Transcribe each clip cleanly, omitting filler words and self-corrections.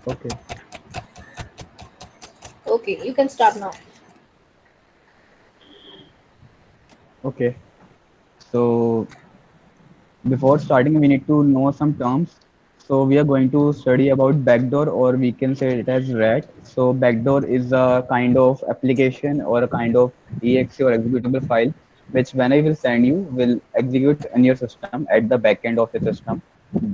Okay. Okay, you can start now. Okay. So before starting, we need to know some terms. So we are going to study about backdoor, or we can say it as RAT. So backdoor is a kind of application or a kind of exe or executable file, which when I will send you will execute in your system at the back end of your system,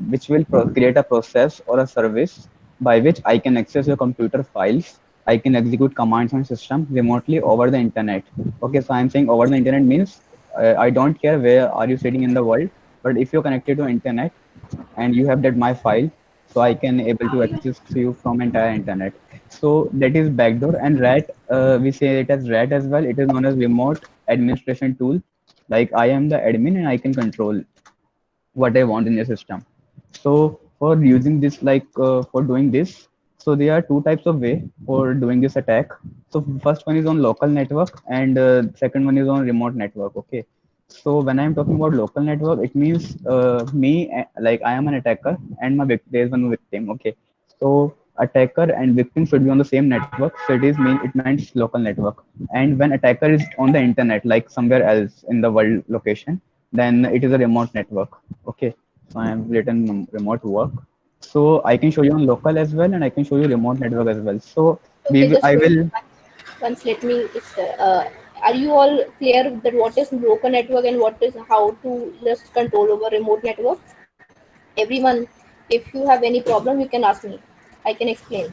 which will create a process or a service by which I can access your computer files. I can execute commands on system remotely over the internet. Okay, so I'm saying over the internet means I don't care where are you sitting in the world, but if you're connected to internet and you have that my file, so I can able to access you from entire internet. So that is backdoor. And rat, we say it as rat as well. It is known as remote administration tool. Like I am the admin and I can control what I want in your system. So for using this, for doing this, so there are two types of way for doing this attack. So first one is on local network, and second one is on remote network. Okay. So when I'm talking about local network, it means like I am an attacker and there is one victim. Okay. So attacker and victim should be on the same network. So it means local network. And when attacker is on the internet, like somewhere else in the world location, then it is a remote network. Okay. So I have written remote work. So I can show you on local as well, and I can show you remote network as well. So Okay, just I wait. will. Once let me. Are you all clear that what is broken network and what is how to just control over remote network? Everyone, if you have any problem, you can ask me. I can explain.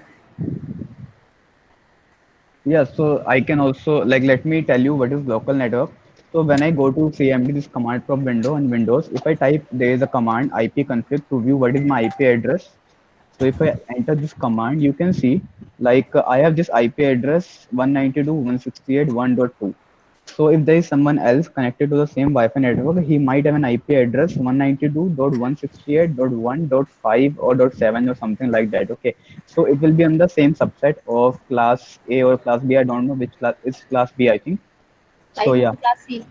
Yeah, so I can also like let me tell you what is local network. So when I go to CMD, this command prompt window in Windows, if I type there is a command ipconfig to view what is my IP address. So if I enter this command, you can see I have this IP address 192.168.1.2. So if there is someone else connected to the same Wi-Fi network, he might have an IP address 192.168.1.5 or .7 or something like that. Okay, so it will be on the same subset of class A or class B. I don't know which class is class B, I think. I So yeah, think class C.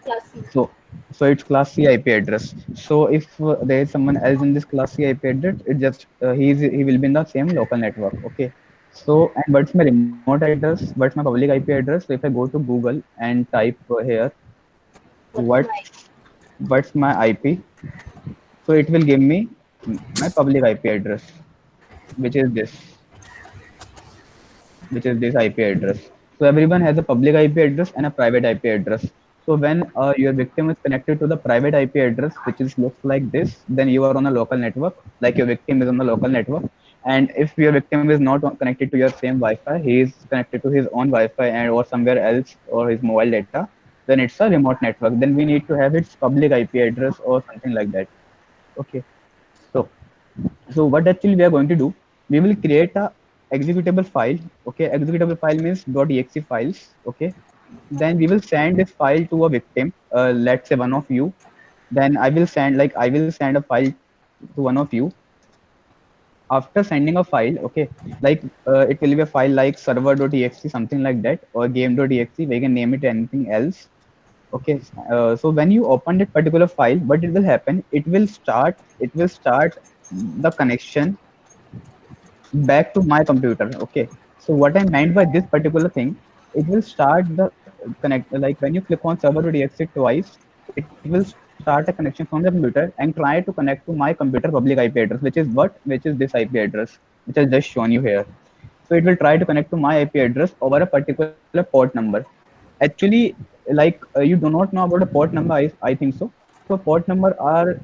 Class C. so it's class C IP address. So if there is someone else in this class C IP address, it just he will be in the same local network. Okay. So and what's my remote address? What's my public IP address? So if I go to Google and type here What is what my? what's my IP, so it will give me my public IP address, which is this IP address. So everyone has a public IP address and a private IP address. So when your victim is connected to the private IP address, which is looks like this, then you are on a local network, like your victim is on the local network. And if your victim is not connected to your same Wi-Fi, he is connected to his own Wi-Fi and or somewhere else or his mobile data, then it's a remote network. Then we need to have its public IP address or something like that. Okay. So what actually we are going to do, we will create a executable file. Okay, executable file means .exe files. Okay, then we will send this file to a victim, let's say one of you. Then I will send a file to one of you. After sending a file, okay, it will be a file like server.exe, something like that, or game.exe, we can name it anything else. Okay, so when you open that particular file, what it will happen, it will start the connection back to my computer. Okay, so what I meant by this particular thing, it will start the connect, like when you click on server.exe twice, it will start a connection from the computer and try to connect to my computer public IP address, which is this IP address, which I just shown you here. So it will try to connect to my IP address over a particular port number. Actually, you do not know about a port number, I think so. So port number are,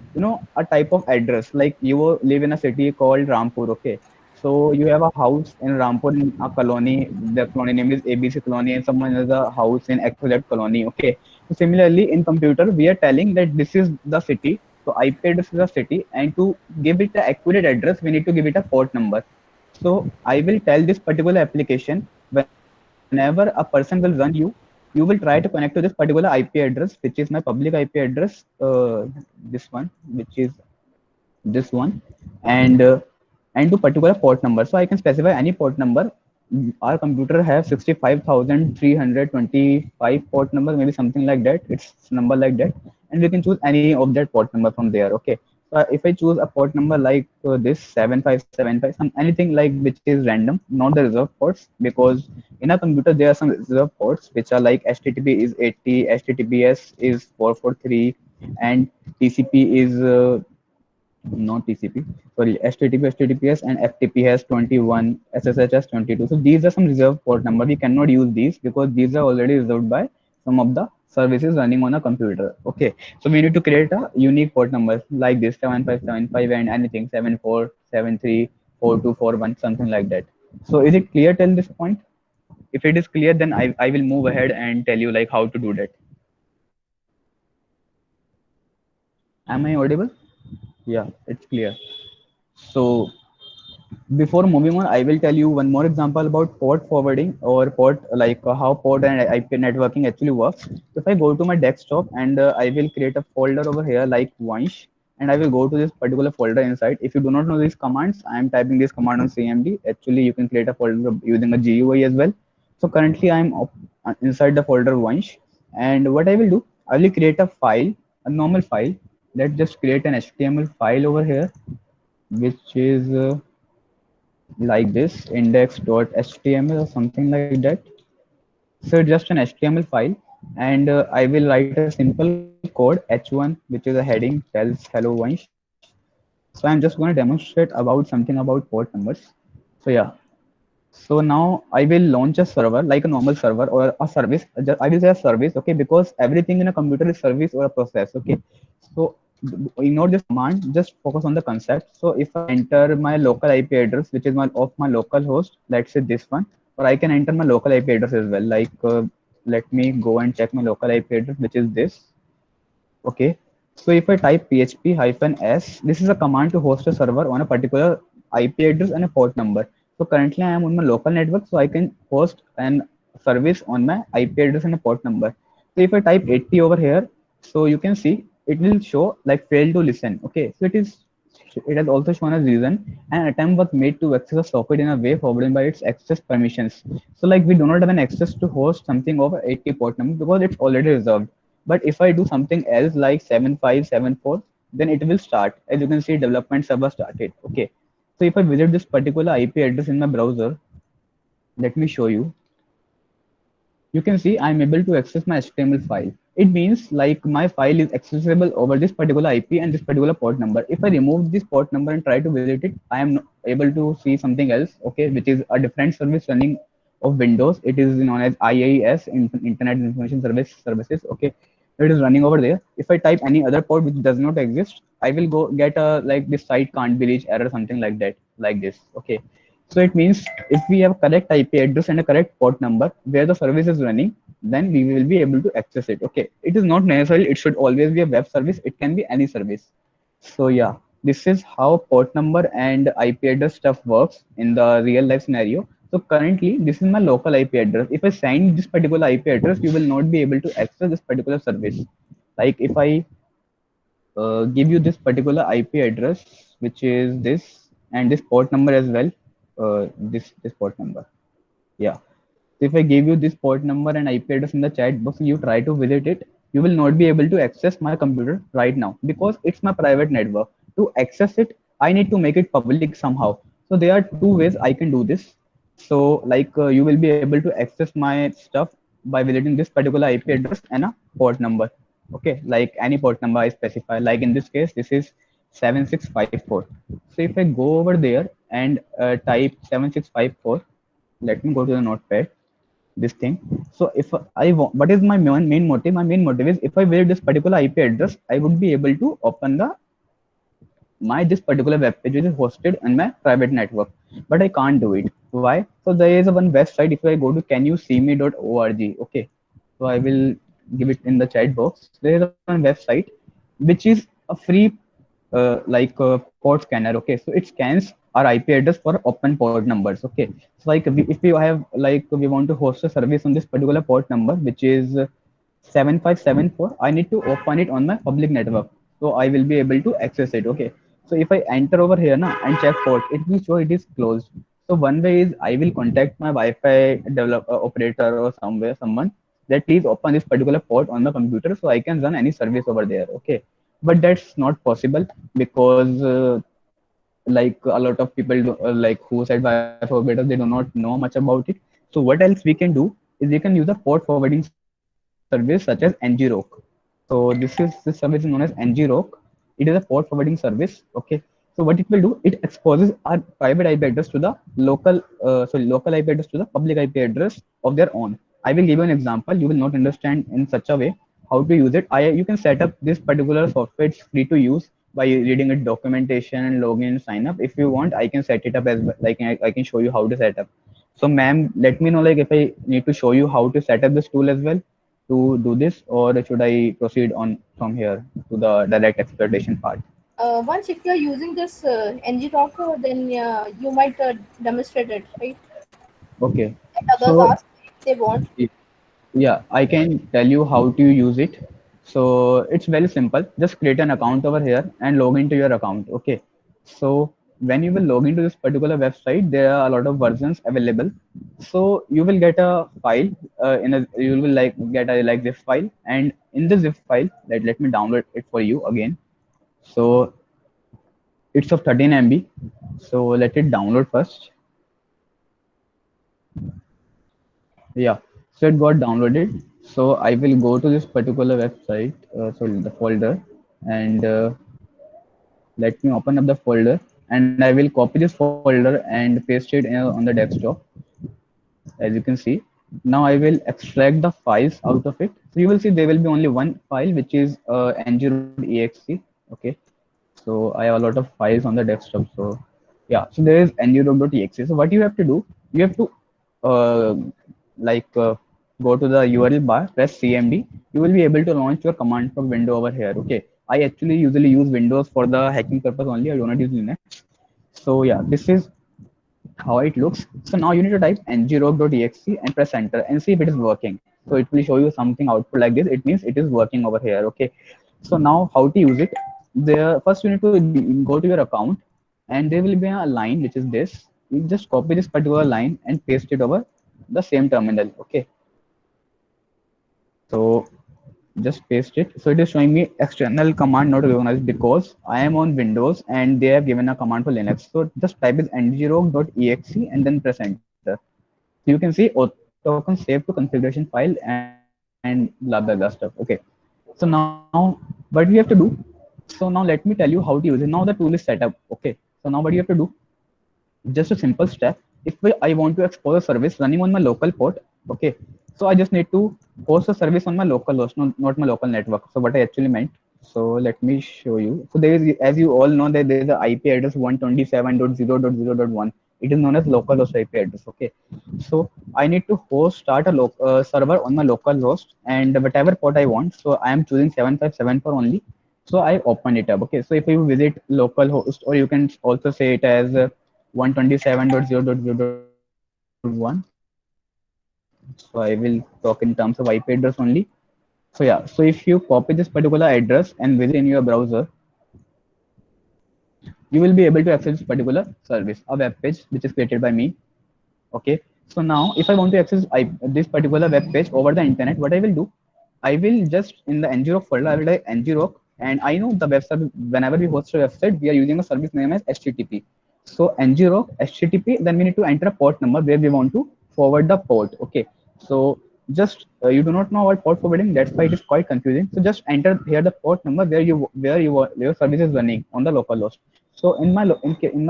a type of address. Like you live in a city called Rampur. Okay, so you have a house in Rampur in a colony. The colony name is ABC colony, and someone has a house in XYZ colony. Okay, so similarly in computer we are telling that this is the city. So IP address is a city, and to give it the accurate address, we need to give it a port number. So I will tell this particular application, whenever a person will run you, you will try to connect to this particular IP address, which is my public IP address, this one, which is this one, and to particular port number. So I can specify any port number. Our computer has 65,325 port number, maybe something like that. It's number like that, and we can choose any of that port number from there. Okay. if I choose a port number like this 7575, some anything like which is random, not the reserved ports, because in a computer there are some reserved ports which are like HTTP is 80, HTTPS is 443, and TCP is not TCP, sorry, HTTP, HTTPS, and FTP has 21, SSH has 22. So these are some reserved port number. We cannot use these because these are already reserved by some of the services running on a computer. Okay, so we need to create a unique port number like this 7575 and anything 74734241, something like that. So is it clear till this point? If it is clear, then I will move ahead and tell you like how to do that. Am I audible? Yeah, it's clear. So before moving on, I will tell you one more example about port forwarding or port like how port and IP networking actually works. If I go to my desktop and I will create a folder over here like Vansh, and I will go to this particular folder inside. If you do not know these commands, I am typing this command on CMD. Actually, you can create a folder using a GUI as well. So currently, I am inside the folder Vansh, and what I will do, I will create a file, a normal file. Let's just create an HTML file over here, which is like this index.html or something like that. So it's just an HTML file, and I will write a simple code h1, which is a heading tells hello Vansh. So I'm just going to demonstrate about something about port numbers. So yeah, so now I will launch a server like a normal server or a service. I will say a service, okay, because everything in a computer is service or a process, okay. So ignore this command, just focus on the concept. So if I enter my local IP address, which is my of my local host, let's say this one, or I can enter my local IP address as well. Like let me go and check my local IP address, which is this. Okay, so if I type php hyphen s, this is a command to host a server on a particular IP address and a port number. So currently I am on my local network, so I can host an service on my IP address and a port number. So if I type 80 over here, so you can see it will show like fail to listen. Okay, so it has also shown as reason an attempt was made to access a socket in a way forbidden by its access permissions. So like we do not have an access to host something over 80 port number because it's already reserved. But if I do something else like 7574, then it will start. As you can see, development server started. Okay. So if I visit this particular IP address in my browser, let me show you. You can see I'm able to access my HTML file. It means like my file is accessible over this particular IP and this particular port number. If I remove this port number and try to visit it, I am able to see something else, okay, which is a different service running of Windows. It is known as IIS, Internet Information Services. Okay, it is running over there. If I type any other port which does not exist, I will go get a like this site can't be reached error, something like that, like this. Okay, so it means if we have correct IP address and a correct port number where the service is running, then we will be able to access it. Okay, it is not necessarily it should always be a web service. It can be any service. So yeah, this is how port number and IP address stuff works in the real life scenario. So currently, this is my local IP address. If I sign this particular IP address, you will not be able to access this particular service. Like if I give you this particular IP address, which is this, and this port number as well. This port number. Yeah. So if I give you this port number and IP address in the chat box and you try to visit it, you will not be able to access my computer right now because it's my private network. To access it, I need to make it public somehow. So there are two ways I can do this. So like you will be able to access my stuff by visiting this particular IP address and a port number. Okay, like any port number I specify. Like in this case, this is 7654. So if I go over there and type 7654, let me go to the notepad this thing. So if I want, what is my main motive? My main motive is if I visit this particular IP address, I would be able to open the my this particular web page which is hosted on my private network, but I can't do it. Why? So there is a one website. If I go to canyouseme.org, okay, so I will give it in the chat box. There is a one website which is a free port scanner. Okay, so it scans our IP address for open port numbers. Okay, so like if we have like we want to host a service on this particular port number which is 7574, I need to open it on my public network, so I will be able to access it. Okay, so if I enter over here now and check port, it will show it is closed. So one way is I will contact my Wi-Fi developer operator or someone that please open this particular port on my computer so I can run any service over there. Okay, but that's not possible because like a lot of people do, like who said Wi-Fi operators, they do not know much about it. So what else we can do is we can use a port forwarding service such as NGROC. So this service is known as NGROC. It is a port forwarding service. Okay. So what it will do, it exposes our private IP address to the local IP address to the public IP address of their own. I will give you an example. You will not understand in such a way how to use it. You can set up this particular software. It's free to use by reading its documentation and login and sign up. If you want, I can set it up as well. Like I can show you how to set up. So ma'am, let me know like if I need to show you how to set up this tool as well to do this, or should I proceed on from here to the direct exploitation part? Once if you're using this ng talker, then you might demonstrate it, right? Okay. Let others So ask if they want. yeah, I can tell you how to use it. So it's very simple. Just create an account over here and log into your account. Okay. So when you will log into this particular website, there are a lot of versions available. So you will get a file you will like get a like zip file, and in the zip file, let me download it for you again. So it's of 13 MB. So let it download first. Yeah, so it got downloaded. So I will go to this particular website, sorry, the folder, and let me open up the folder, and I will copy this folder and paste it on the desktop, as you can see. Now I will extract the files out of it. So you will see there will be only one file, which is ng.exe. Okay, so I have a lot of files on the desktop. So yeah, so there is ng.exe. So what you have to do, you have to uh, like go to the URL bar, press CMD. You will be able to launch your command prompt window over here. Okay, I actually usually use Windows for the hacking purpose only. I do not use Linux. So yeah, this is how it looks. So now you need to type ngrok.exe and press enter and see if it is working. So it will show you something output like this. It means it is working over here. Okay. So now how to use it? There first you need to go to your account, and there will be a line which is this. You just copy this particular line and paste it over the same terminal. Okay. So just paste it. So it is showing me external command not recognized because I am on Windows and they have given a command for Linux. So just type is ngrok.exe and then press enter. So you can see token saved to configuration file and blah blah blah stuff. Okay. So now what we have to do? So now let me tell you how to use it. Now the tool is set up. Okay. So now what you have to do? Just a simple step. If I want to expose a service running on my local port, okay, so I just need to host a service on my local host, not my local network. So what I actually meant. So let me show you. So there is, as you all know, that there is a IP address 127.0.0.1. It is known as local host IP address. Okay, so I need to start a server on my local host and whatever port I want. So I am choosing 757 only. So I open it up. Okay, so if you visit localhost, or you can also say it as 127.0.0.1. So I will talk in terms of IP address only. So yeah, so if you copy this particular address and visit in your browser, you will be able to access this particular service, a web page which is created by me. Okay, so now if I want to access this particular web page over the internet, what I will do, I will just in the ngrok folder, I will type ngrok, and I know the website, whenever we host a website, we are using a service name as http. So ngrok http, then we need to enter a port number where we want to forward the port. Okay, so just you do not know about port forwarding, that's why it is quite confusing. So just enter here the port number where your service is running on the local host. So in my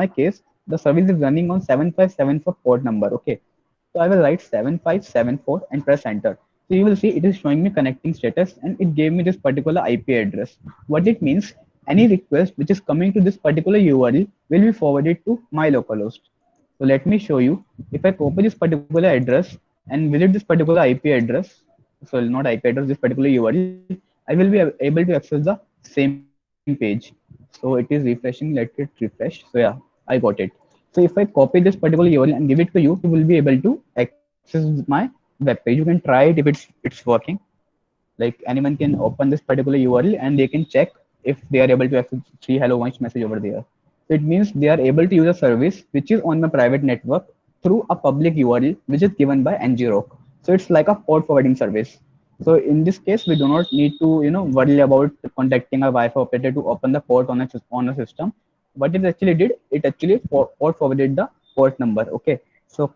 case, the service is running on 7574 port number. Okay, so I will write 7574 and press enter. So you will see it is showing me connecting status, and it gave me this particular IP address. What it means, any request which is coming to this particular URL will be forwarded to my localhost. So let me show you. If I copy this particular address and visit this particular IP address, so not IP address, this particular URL, I will be able to access the same page. So it is refreshing. Let it refresh. So yeah, I got it. So if I copy this particular URL and give it to you, you will be able to access my web page. You can try it if it's working. Like anyone can open this particular URL and they can check if they are able to access see hello voice message over there. So it means they are able to use a service which is on the private network through a public URL which is given by ngrok. So it's like a port forwarding service. So in this case, we do not need to worry about contacting a Wi-Fi operator to open the port on a system. What it actually did, it actually port forwarded the port number. Okay, so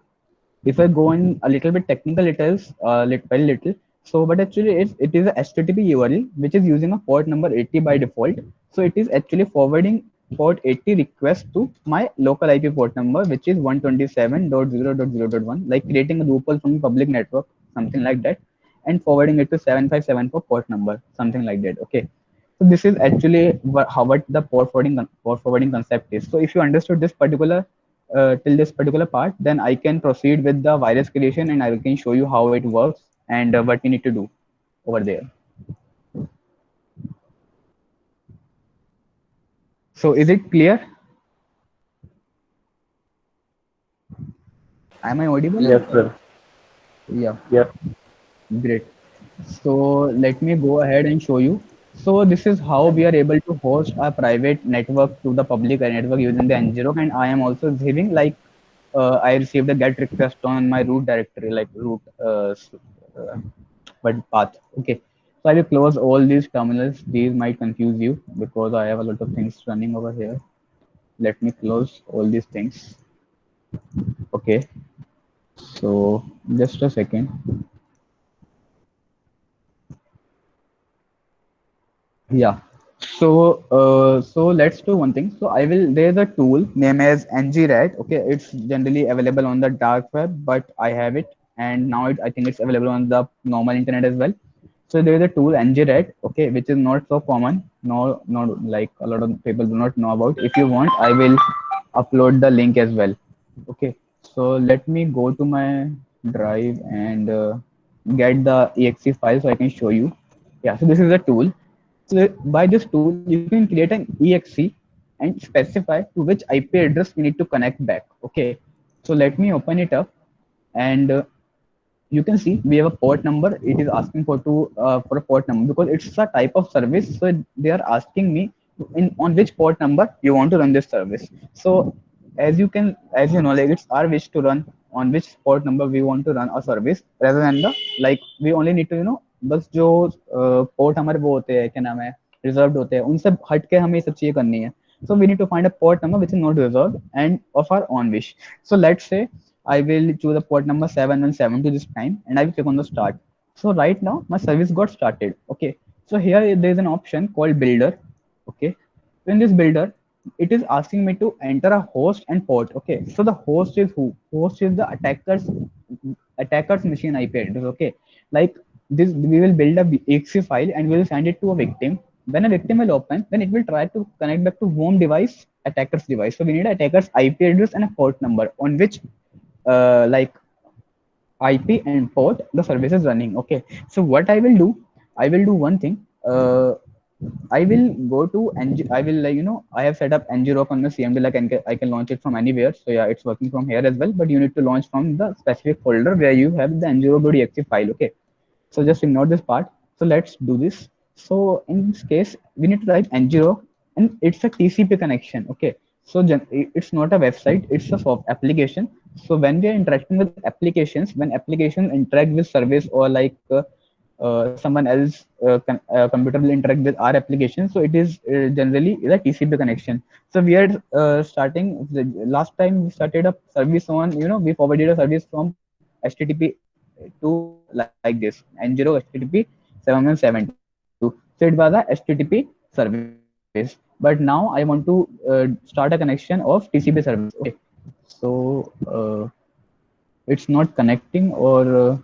if I go in a little bit technical details, very little. So, but actually, it is a HTTP URL which is using a port number 80 by default. So it is actually forwarding port 80 request to my local IP port number, which is 127.0.0.1, like creating a loophole from the public network, something like that, and forwarding it to 7574 port number, something like that. Okay. So this is actually what the port forwarding concept is. So if you understood this particular till this particular part, then I can proceed with the virus creation and I can show you how it works and what we need to do over there. So is it clear? Am I audible? Yes, sir. Yeah, Yes. great. So let me go ahead and show you. So this is how we are able to host a private network to the public network using the Ngrok, and I am also receiving like I received a GET request on my root directory, like root uh, but path. Okay, so I will close all these terminals. These might confuse you because I have a lot of things running over here. Let me close all these things. Okay, so just a second. Yeah. So let's do one thing. So I will. There's a tool named as ngRAT. Okay, it's generally available on the dark web, but I have it, and now I think it's available on the normal internet as well. So there is a tool ngRAT. Okay, which is not so common. No, not like a lot of people do not know about. If you want, I will upload the link as well. Okay. So let me go to my drive and get the exe file so I can show you. Yeah. So this is a tool. So by this tool, you can create an exe and specify to which IP address we need to connect back. Okay. So let me open it up, and you can see we have a port number. It is asking for a port number because it's a type of service. So they are asking me in on which port number you want to run this service. So as you know, like it's our wish to run on which port number we want to run a service, rather than the like we only need to बस जो port हमारे वो होते हैं क्या नाम है reserved होते हैं उनसे हट के हमें ये सब चीजें करनी है. So we need to find a port number which is not reserved and of our own wish. So let's say I will choose a port number 7172 this time, and I will click on the start. So right now my service got started. Okay. So here there is an option called builder. Okay. So in this builder, it is asking me to enter a host and port. Okay. So the host is who? Host is the attacker's machine IP address. Okay. Like this, we will build a exe file and we will send it to a victim. When a victim will open, then it will try to connect back to home device, attacker's device. So we need attacker's IP address and a port number on which like IP and port the service is running. Okay. So what I will do one thing. I will go to I will I have set up ngrok on the CMD, like I can launch it from anywhere. So yeah, it's working from here as well, but you need to launch from the specific folder where you have the ngrok.exe file. Okay. So just ignore this part. So let's do this. So in this case, we need to type ngrok, and it's a TCP connection. Okay. So it's not a website, it's a soft application. So when we are interacting with applications, when applications interact with service, or like someone else computer will interact with our application, so it is generally the TCP connection. So we are starting the last time we started a service on, we forwarded a service from HTTP to like this N0 HTTP 7172. So it was a HTTP service. But now I want to start a connection of TCP service. Okay. So it's not connecting, or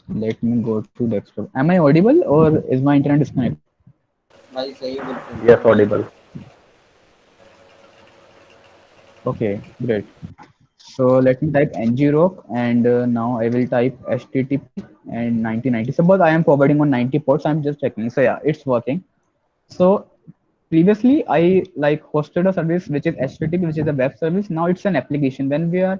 let me go to desktop. Am I audible or is my internet disconnected? Yes, audible. Okay, great. So let me type ngrok, and now I will type HTTP and 9090. Suppose I am forwarding on 90 ports. I'm just checking. So yeah, it's working. So previously I like hosted a service which is HTTP, which is a web service. Now it's an application. When we are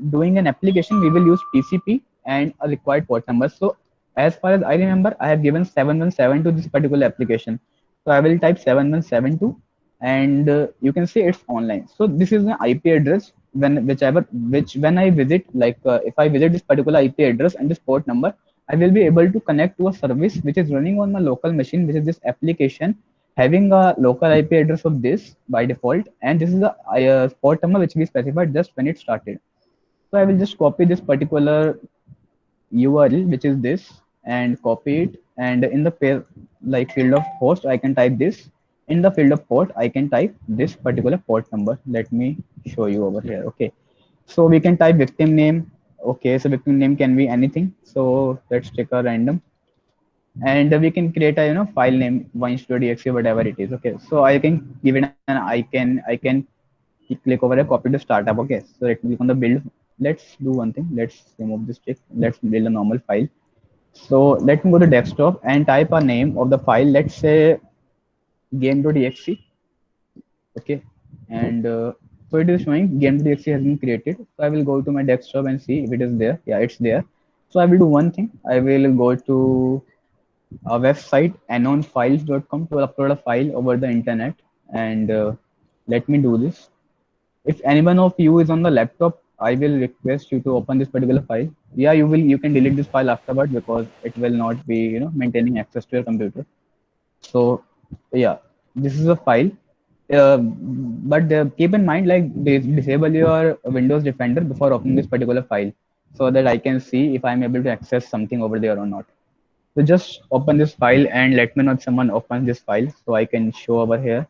doing an application, we will use TCP and a required port number. So as far as I remember, I have given 7172 to this particular application. So I will type 7172, and you can see it's online. So this is an IP address when I visit, like if I visit this particular IP address and this port number, I will be able to connect to a service which is running on my local machine, which is this application having a local IP address of this by default, and this is the port number which we specified just when it started. So I will just copy this particular URL, which is this, and copy it. And in the pair, like field of host, I can type this. In the field of port, I can type this particular port number. Let me show you over here. Okay. So we can type victim name. Okay. So victim name can be anything. So let's take a random, and we can create a file name one.exe, whatever it is. Okay. So I can give it an I can click over a copy to startup. Okay. So let me click on the build. Let's do one thing. Let's remove this tick. Let's build a normal file. So let me go to desktop and type a name of the file. Let's say game.exe. Okay. And so it is showing game.exe has been created. So I will go to my desktop and see if it is there. Yeah, it's there. So I will do one thing. I will go to a website anonfiles.com to upload a file over the internet. And let me do this. If anyone of you is on the laptop, I will request you to open this particular file. Yeah, you can delete this file afterward because it will not be maintaining access to your computer. So yeah, this is a file. But keep in mind, like, disable your Windows Defender before opening this particular file, so that I can see if I'm able to access something over there or not. So just open this file and let me know if someone opens this file so I can show over here.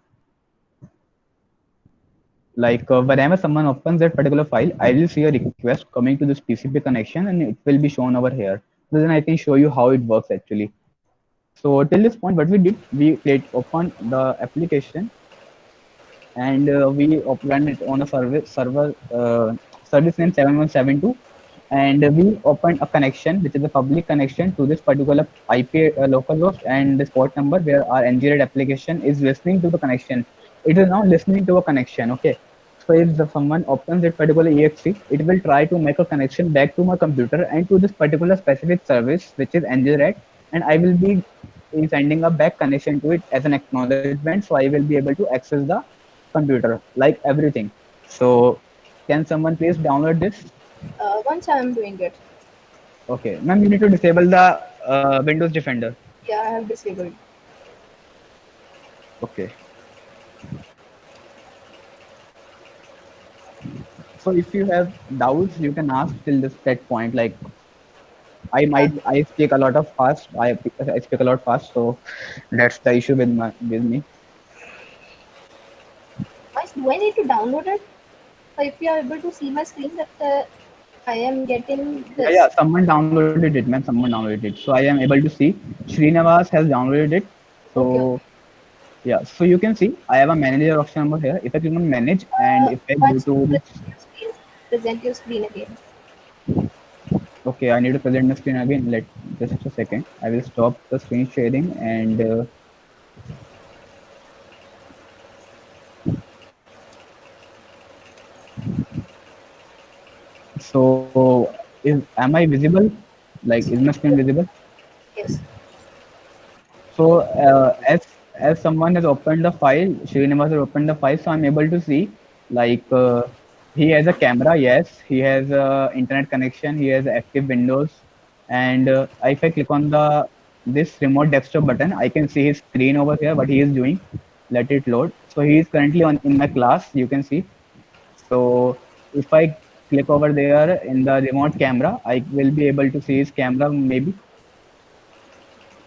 Like whenever someone opens that particular file, I will see a request coming to this TCP connection and it will be shown over here. So then I can show you how it works actually. So till this point, what we did, we open the application, and we opened it on a service name 7172, and we opened a connection which is a public connection to this particular IP localhost and this port number where our NGRED application is listening to the connection. It is now listening to a connection. Okay. So if someone opens that particular exe, it will try to make a connection back to my computer and to this particular specific service, which is NGRED, and I will be sending a back connection to it as an acknowledgement. So I will be able to access the computer, like everything. So can someone please download this? Once I'm doing it. Okay, ma'am, you need to disable the Windows Defender. Yeah, I have disabled. Okay. So if you have doubts, you can ask till this that point. Like I speak a lot of fast. I speak a lot fast, so that's the issue with me. Do I need to download it? If you are able to see my screen, that I am getting Yeah, this. someone downloaded it, man. Someone downloaded it. So I am able to see. Srinivas has downloaded it. Okay, So yeah, so you can see I have a manager option over here. If I click on manage and if I go once you to this, present your screen again. okay, I need to present the screen again. Let just a second. I will stop the screen sharing and so am I visible? Like, is my screen visible? Yes. So as someone has opened the file, Srinivas has opened the file, so I'm able to see, like, he has a camera. Yes, he has a internet connection. He has active Windows, and if I click on the this remote desktop button, I can see his screen over here. What he is doing. Let it load. So he is currently on in my class. You can see. So if I click over there in the remote camera, I will be able to see his camera maybe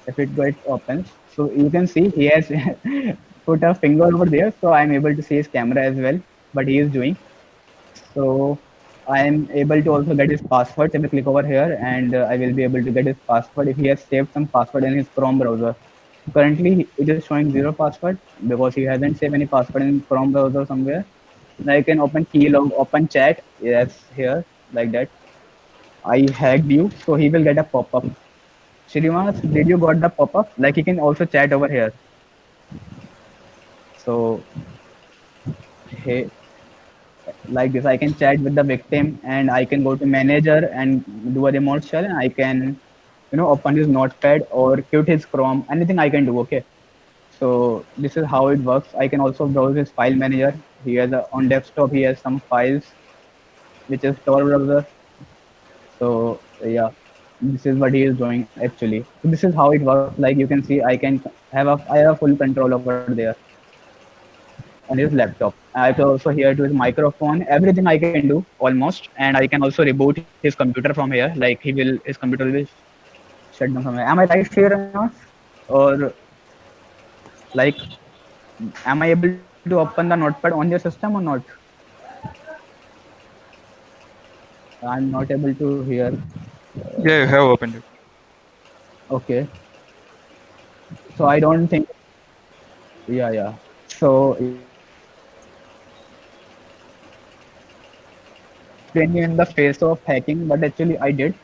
if it gets opens. So you can see he has put a finger over there, so I'm able to see his camera as well, what he is doing. So I'm able to also get his password. If I click over here, and I will be able to get his password if he has saved some password in his Chrome browser. Currently, it is showing zero password because he hasn't saved any password in Chrome browser somewhere. Now I can open keylog, open chat. Yes, here like that. I hacked you, so he will get a pop-up. Srinivas, did you got the pop-up? Like he can also chat over here. So hey, like this, I can chat with the victim, and I can go to manager and do a remote shell, and I can, open his notepad or quit his Chrome. Anything I can do. Okay. So this is how it works. I can also browse his file manager. He has on desktop. He has some files which is Tor browser. So yeah. This is what he is doing actually. So this is how it works. Like you can see, I have a full control over there on his laptop. I can also hear to his microphone, everything I can do almost, and I can also reboot his computer from here. Like his computer will shut down from here. Am I right, Shrinath? Or like, am I able to open the notepad on your system or not? I'm not able to hear. Yeah, you have opened it. Okay, so I don't think. Yeah, yeah. So yeah, explain you in the face of hacking, but actually I did.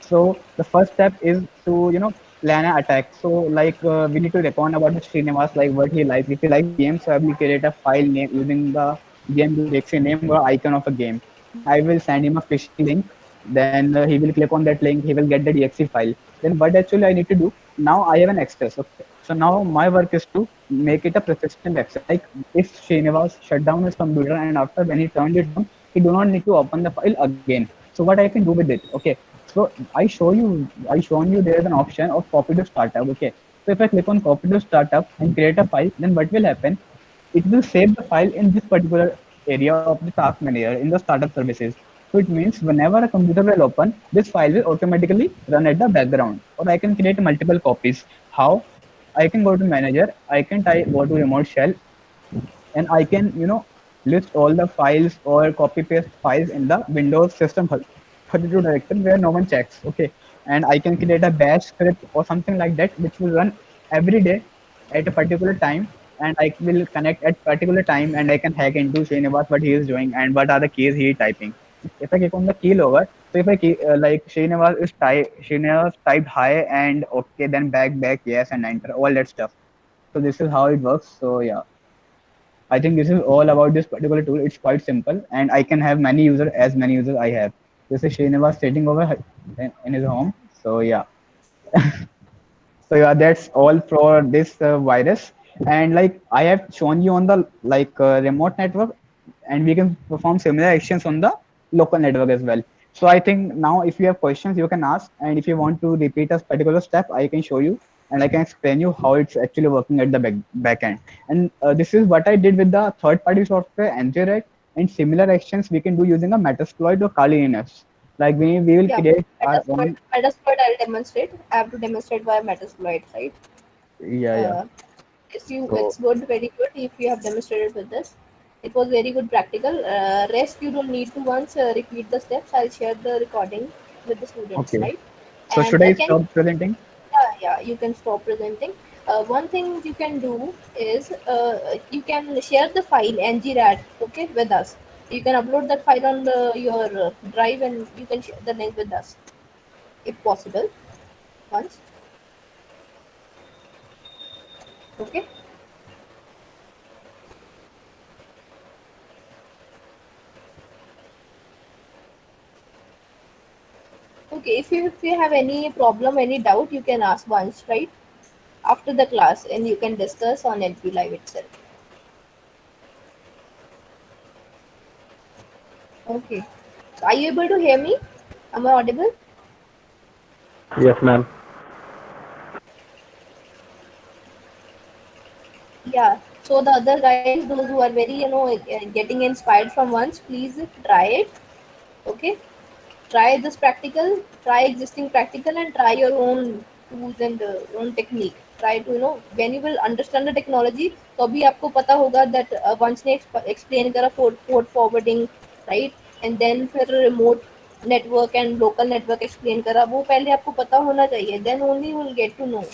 So the first step is to plan an attack. So like we need to reckon about the Srinivas, like what he likes. If he likes games, so I will create a file name using the game directory name or icon of a game. Then I will send him a phishing link. Then he will click on that link. He will get the exe file. Then what actually I need to do? Now I have an access. Okay. So now my work is to make it a persistent access. Like if Srinivas shut down his computer and after when he turned it on, he do not need to open the file again. So what I can do with it? Okay. So I shown you there is an option of copy to startup. Okay. So if I click on copy to startup and create a file, then what will happen? It will save the file in this particular area of the task manager in the startup services. So it means whenever a computer will open, this file will automatically run at the background. Or I can create multiple copies. How? I can go to manager, I can go to remote shell, and I can, list all the files or copy paste files in the Windows system 32 directory where no one checks. Okay. And I can create a bash script or something like that, which will run every day at a particular time. And I will connect at particular time and I can hack into Srinivas what he is doing and what are the keys he is typing. If I click on the keylogger, so if like Srinivas typed hi and okay, then back, yes, and enter, all that stuff. So this is how it works. So yeah, I think this is all about this particular tool. It's quite simple, and I can have many users as many users I have. This is Srinivas sitting over in his home. So yeah, so yeah, that's all for this virus. And like I have shown you on the remote network, and we can perform similar actions on the local network as well. So I think now if you have questions, you can ask, and if you want to repeat a particular step, I can show you and I can explain you how it's actually working at the back end. And this is what I did with the third party software NGRED, and similar actions we can do using a Metasploit or Kali Linux. Like we will Yeah, create our Metasploit. own. Metasploit, I'll demonstrate. I have to demonstrate via Metasploit, right? Yeah, yeah. Uh, it's So good, very good if you have demonstrated with this. It was very good practical. Rest you don't need to once repeat the steps. I'll share the recording with the students, okay. right? So And should I can stop presenting? yeah, you can stop presenting. One thing you can do is you can share the file ngrat, okay, with us. You can upload that file on your drive and you can share the link with us if possible once. Okay. Okay, if you have any problem, any doubt, you can ask once, right? After the class, and you can discuss on LP Live itself. Okay. So are you able to hear me? Am I audible? Yes, ma'am. Yeah. So the other guys, those who are very, getting inspired from once, please try it. Okay. Try this practical, try existing practical, and try your own tools and own technique. Try to, when you will understand the technology, तो अभी आपको पता होगा that once ने explain करा port forwarding, right? And then फिर remote network and local network explain करा, वो पहले आपको पता होना चाहिए. Then only you will get to know.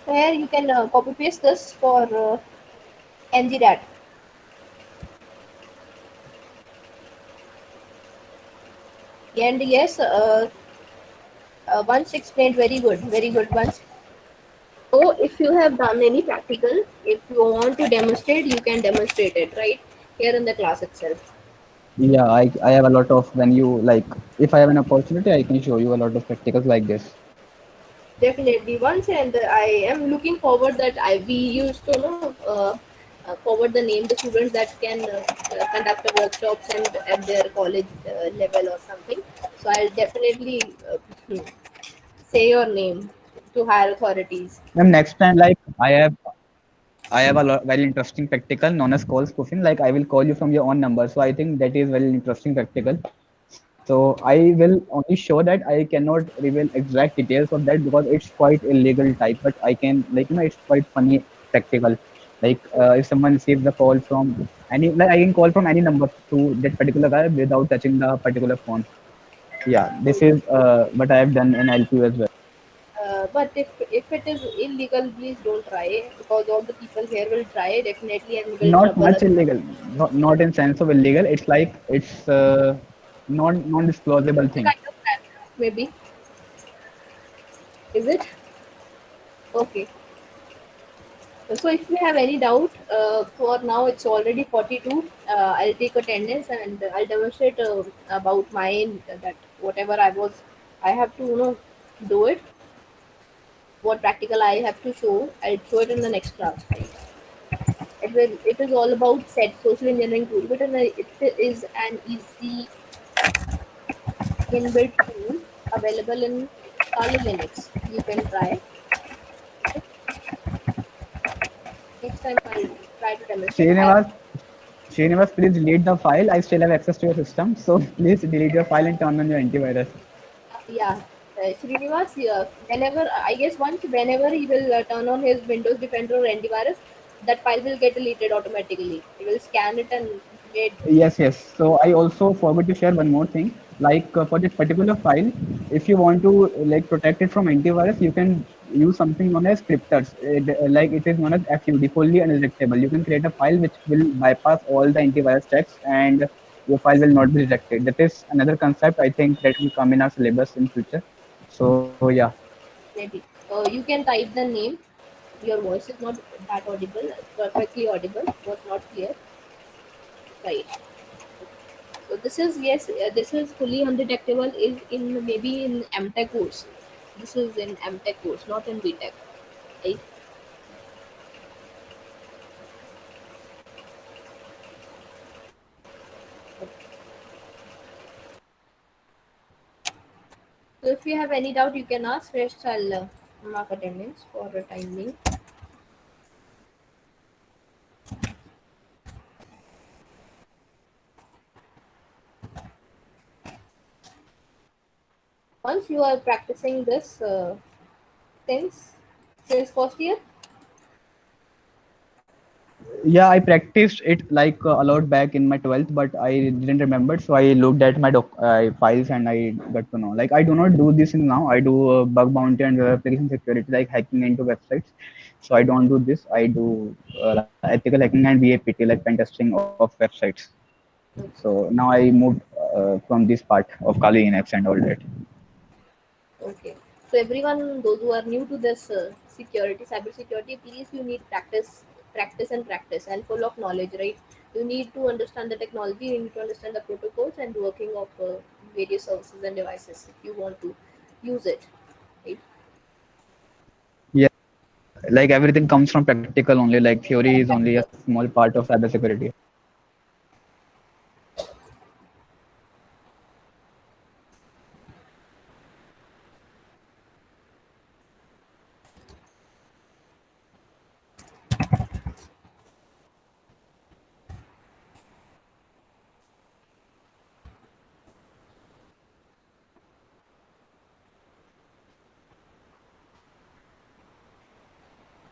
So here you can copy paste this for ngrat. And yes, once explained very good once. So if you have done any practical, if you want to demonstrate, you can demonstrate it right here in the class itself. Yeah, I have a lot of when you like if I have an opportunity, I can show you a lot of practicals like this. Definitely once, and I am looking forward that we used to know forward the name the students that can conduct the workshops and at their college level or something. So I'll definitely say your name to higher authorities. Then next time, like I have very interesting practical known as call spoofing. Like I will call you from your own number. So I think that is very interesting practical. So I will only show that I cannot reveal exact details of that because it's quite illegal type. But I can, like, it's quite funny practical. Like if someone receives a call from any, like I can call from any number to that particular guy without touching the particular phone. Yeah, this is what I have done in LPU as well. But if it is illegal, please don't try because all the people here will try definitely and will Not trouble much us. illegal, not in sense of illegal. It's like it's non-disclosable It's a thing. kind of crime, maybe. Is it? Okay. So if you have any doubt, for now it's already 42. I'll take attendance and I'll demonstrate about mine that whatever I have to do it. What practical I have to show, I'll show it in the next class. It is all about set social engineering tool, but it is an easy inbuilt tool available in Kali Linux. You can try. Next time I'll try to demonstrate. Srinivas, Srinivas, please delete the file. I still have access to your system, so please delete your file and turn on your antivirus. Yeah, Srinivas, whenever I guess once whenever he will turn on his Windows Defender or antivirus, that file will get deleted automatically. He will scan it and get. Yes, yes. So I also forgot to share one more thing. Like for this particular file, if you want to like protect it from antivirus, you can use something known as scripters. Like it is known as FUD, fully unrejectable. You can create a file which will bypass all the antivirus checks, and your file will not be rejected. That is another concept I think that will come in our syllabus in future. So yeah. Maybe you can type the name. Your voice is not that audible, perfectly audible, was not clear. Right. So this is yes, this is fully undetectable. Is in maybe in MTech course. This is in MTech course, not in BTech. Right. So if you have any doubt, you can ask. Rest I'll mark attendance for the time being. Once you are practicing this since since first year. Yeah, I practiced it like a lot back in my 12th, but I didn't remember. So I looked at my files and I got to know. Like I do not do this in now. I do bug bounty and application security, like hacking into websites. So I don't do this. I do ethical hacking and VAPT, like pen testing of websites. So now I moved from this part of Kali Linux and all that. Okay. So everyone, those who are new to this cyber security, please you need practice, and full of knowledge, right? You need to understand the technology, you need to understand the protocols and working of various services and devices if you want to use it, right? Yeah, like everything comes from practical only. Like theory is only a small part of cybersecurity.